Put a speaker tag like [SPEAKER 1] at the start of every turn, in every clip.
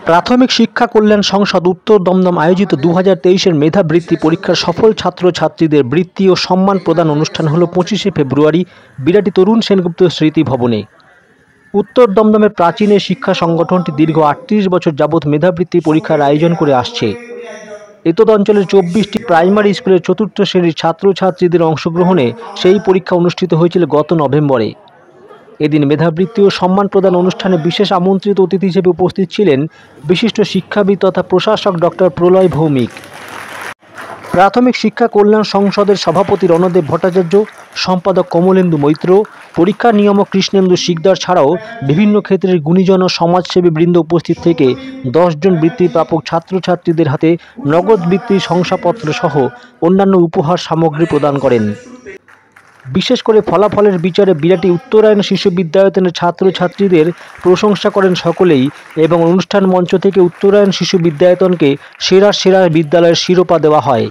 [SPEAKER 1] প্রাথমিক শিক্ষা কল্যাণ সংসদ উত্তর দমদম আয়োজিত 2023-এর মেধাবৃত্তি পরীক্ষার সফল ছাত্রছাত্রীদের বৃত্তি ও সম্মান প্রদান অনুষ্ঠান হলো 25শে ফেব্রুয়ারি বিরাটি তরুণ সেনগুপ্ত স্মৃতি ভবনে। উত্তর দমদমের প্রাচীন এই শিক্ষা সংগঠনটি দীর্ঘ 38 বছর যাবৎ মেধাবৃত্তি পরীক্ষার আয়োজন করে আসছে। এতদ অঞ্চলের 24টি প্রাইমারি স্কুলের চতুর্থ শ্রেণীর ছাত্রছাত্রীদের অংশগ্রহণে সেই পরীক্ষা অনুষ্ঠিত হয়েছিল গত নভেম্বরে। এদিন মেধাবৃত্তি ও সম্মান প্রদান অনুষ্ঠানে বিশেষ আমন্ত্রিত অতিথি হিসেবে উপস্থিত ছিলেন বিশিষ্ট শিক্ষাবিদ তথা প্রশাসক ডক্টর প্রলয় ভৌমিক, প্রাথমিক শিক্ষা কল্যাণ সংসদের সভাপতি রণদেব ভট্টাচার্য, সম্পাদক কমলেন্দু মৈত্র, পরীক্ষা নিয়ামক কৃষ্ণেন্দু শিকদার ছাড়াও বিভিন্ন ক্ষেত্রের গুণীজন ও সমাজসেবী বৃন্দ উপস্থিত থেকে 10 জন বৃত্তি প্রাপক ছাত্রছাত্রীদের হাতে নগদ বৃত্তি শংসাপত্র সহ অন্যান্য উপহার সামগ্রী প্রদান করেন। বিশেষ করে ফলাফলের বিচারে বিরাটি উত্তরায়ণ শিশু বিদ্যায়তনের ছাত্রছাত্রীদের প্রশংসা করেন সকলেই এবং অনুষ্ঠান মঞ্চ থেকে উত্তরায়ণ শিশু বিদ্যায়তনকে সেরা বিদ্যালয়ের শিরোপা দেওয়া হয়।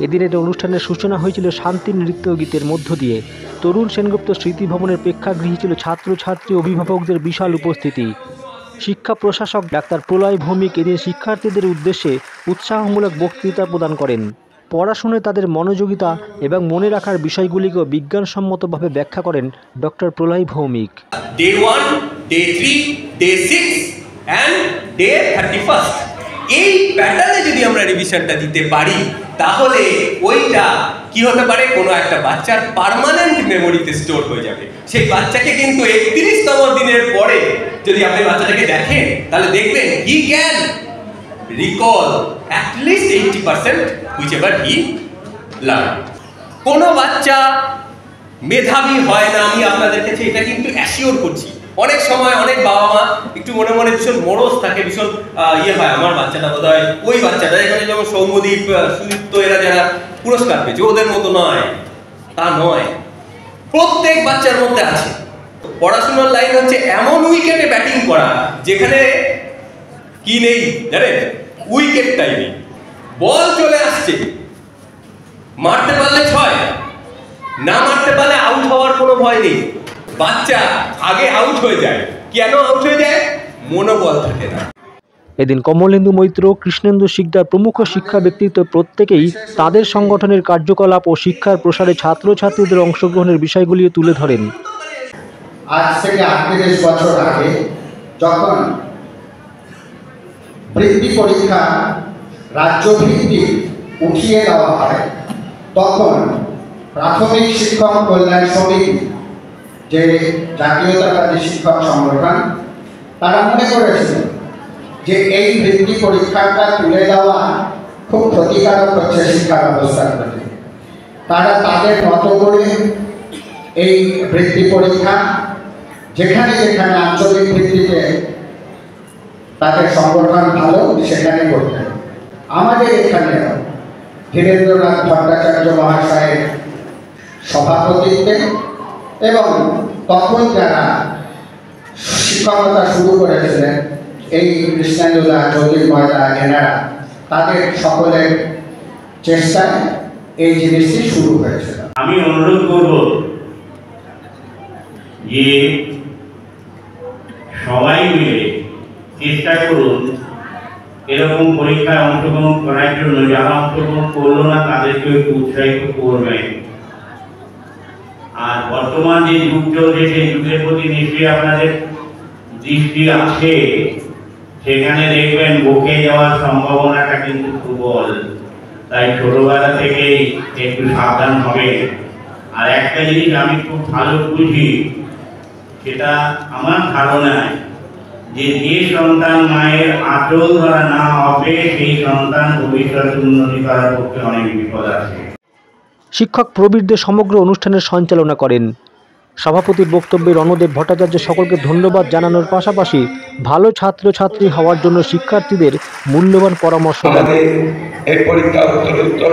[SPEAKER 1] এদিনের অনুষ্ঠানের সূচনা হয়েছিল শান্তি নৃত্য গীতের মধ্য দিয়ে। তরুণ সেনগুপ্ত স্মৃতি ভবনের প্রেক্ষাগৃহে ছিল ছাত্রছাত্রী অভিভাবকদের বিশাল উপস্থিতি। শিক্ষা প্রশাসক ডাক্তার প্রলয় ভৌমিক এদিন শিক্ষার্থীদের উদ্দেশ্যে উৎসাহমূলক বক্তৃতা প্রদান করেন। পড়াশোনায় তাদের মনোযোগিতা এবং মনে রাখার বিষয়গুলিকেও বিজ্ঞানসম্মতভাবে ব্যাখ্যা করেন doctor Pralay Bhowmik.
[SPEAKER 2] Day 1, Day 3, Day 6 and Day 31st এই প্যাটার্নে যদি আমরা রিভিশনটা দিতে পারি তাহলে ওইটা কি হতে পারে, কোনো একটা বাচ্চার পার্মানেন্ট মেমোরিতে স্টোর হয়ে যাবে। সেই বাচ্চাকে কিন্তু 31তম দিনের পরে যদি আপনি বাচ্চাটাকে দেখেন তাহলে দেখবেন he can recall at least 80% whichever he learned। কোনো বাচ্চা মেধাবী হয় না, আমি আপনাদের কাছে এটা কিন্তু অ্যাসিওর করছি। অনেক সময় অনেক বাবা মা একটু মনে মনে ভীষণ মরজ থাকে, ভীষণ হয় আমার বাচ্চাটা বোধ হয় ওই বাচ্চাটা এখানে যেমন সৌম্যদীপ, সুদীপ্ত এরা যারা পুরস্কার পেয়েছে ওদের মতো নয়, তা নয়। প্রত্যেক বাচ্চার মধ্যে আছে। পড়াশোনার লাইন হচ্ছে এমন উইকেটে ব্যাটিং করা যেখানে কি নেই জানেন, উইকেটটাই নেই, বল চলে আসছে, মারতে পারলে 6, না মারতে পারলে আউট হওয়ার কোনো ভয় নেই। বাচ্চা আগে আউট হয়ে যায়, কেন আউট হয়ে যায়? মনোবল থাকে না।
[SPEAKER 1] এদিন কমলেন্দু মৈত্র, কৃষ্ণেন্দু শিকদার প্রমুখ শিক্ষা ব্যক্তিত্ব প্রত্যেকেই তাদের সংগঠনের কার্যকলাপ ও শিক্ষার প্রসারে ছাত্রছাত্রীদের অংশগ্রহণের বিষয়গুলি তুলে ধরেন।
[SPEAKER 3] আজ থেকে 38 বছর আগে যখন বৃত্তি পরীক্ষা রাজ্যভিত্তিক উঠিয়ে দেওয়া হয় তখন প্রাথমিক শিক্ষক কল্যাণ সমিতি, যে জাতীয়তাবাদী শিক্ষক সংগঠন, তারা মনে করেছিল যে এই বৃত্তি পরীক্ষাটা তুলে দেওয়া খুব ক্ষতিকারক হচ্ছে শিক্ষা ব্যবস্থার প্রতি। তারা তাদের মতো করে এই বৃত্তি পরীক্ষা যেখানে যেখানে আঞ্চলিক ভিত্তিতে তাদের সংগঠন ভালো সেখানে করতেন। আমাদের এখানে ধীরেন্দ্রনাথ ভট্টাচার্য মহাশয়ের সভাপতিত্বে এবং তখন যারা শিক্ষকতা শুরু করেছিলেন এই কৃষ্ণেন্দুদা, জ্যোতির্ময়দা, এনারা তাদের সকলের চেষ্টায় এই জিনিসটি শুরু হয়েছিল।
[SPEAKER 4] আমি অনুরোধ করব যে সবাই মিলে চেষ্টা করুন এরকম পরীক্ষায় অংশগ্রহণ করার জন্য। যারা অংশগ্রহণ করলো না তাদেরকে একটু উৎসাহিত করবেন। আর বর্তমান যে যুগ চলছে সেই যুগের প্রতি নিশ্চয়ই আপনাদের দৃষ্টি আছে, সেখানে দেখবেন বকে যাওয়ার সম্ভাবনাটা কিন্তু প্রবল। তাই ছোটবেলা থেকেই একটু সাবধান হবে। আর একটা জিনিস আমি খুব ভালো বুঝি, সেটা আমার ধারণায় যে সন্তান মায়ের আঁচল ধরা না হবে সেই সন্তান ভবিষ্যতে উন্নতি করার পক্ষে অনেক বিপদ আছে।
[SPEAKER 1] শিক্ষক প্রবীরদের সমগ্র অনুষ্ঠানের সঞ্চালনা করেন। সভাপতির বক্তব্যে রণদেব ভট্টাচার্য সকলকে ধন্যবাদ জানানোর পাশাপাশি ভালো ছাত্রছাত্রী হওয়ার জন্য শিক্ষার্থীদের মূল্যবান পরামর্শ দেন।
[SPEAKER 5] এই পরীক্ষা উত্তর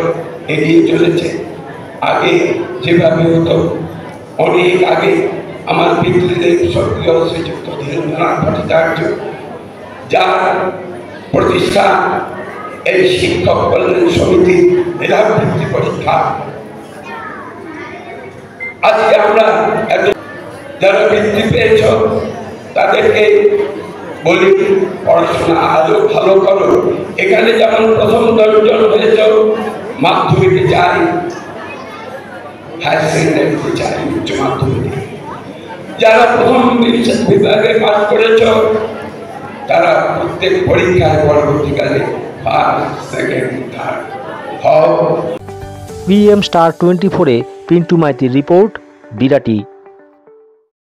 [SPEAKER 5] এগিয়ে চলেছে। আগে যেভাবে হতো, অনেক আগে আমার পিতৃদেব সক্রিয় শ্রীযুক্ত ধীরেন্দ্রনাথ ভট্টাচার্য, যার প্রতিষ্ঠান এই শিক্ষক কল্যাণ সমিতি মেধাবৃত্তি পরীক্ষা। আজকে আমরা যারা বৃত্তি পেয়েছ তাদেরকে বলি পড়াশোনা আরো ভালো করো। এখানে যেমন প্রথম 10 জন হয়েছ, মাধ্যমিকে যাই, হায়ার সেকেন্ডারিতে যাই, উচ্চ মাধ্যমিকে যারা প্রথম বিভাগে পাস করেছ তারা প্রত্যেক পরীক্ষায় পরবর্তীকালে ফার্স্ট, সেকেন্ড, থার্ড হও।
[SPEAKER 1] PM Star 24-এ পিন্টু মাইতির রিপোর্ট, বিরাটি।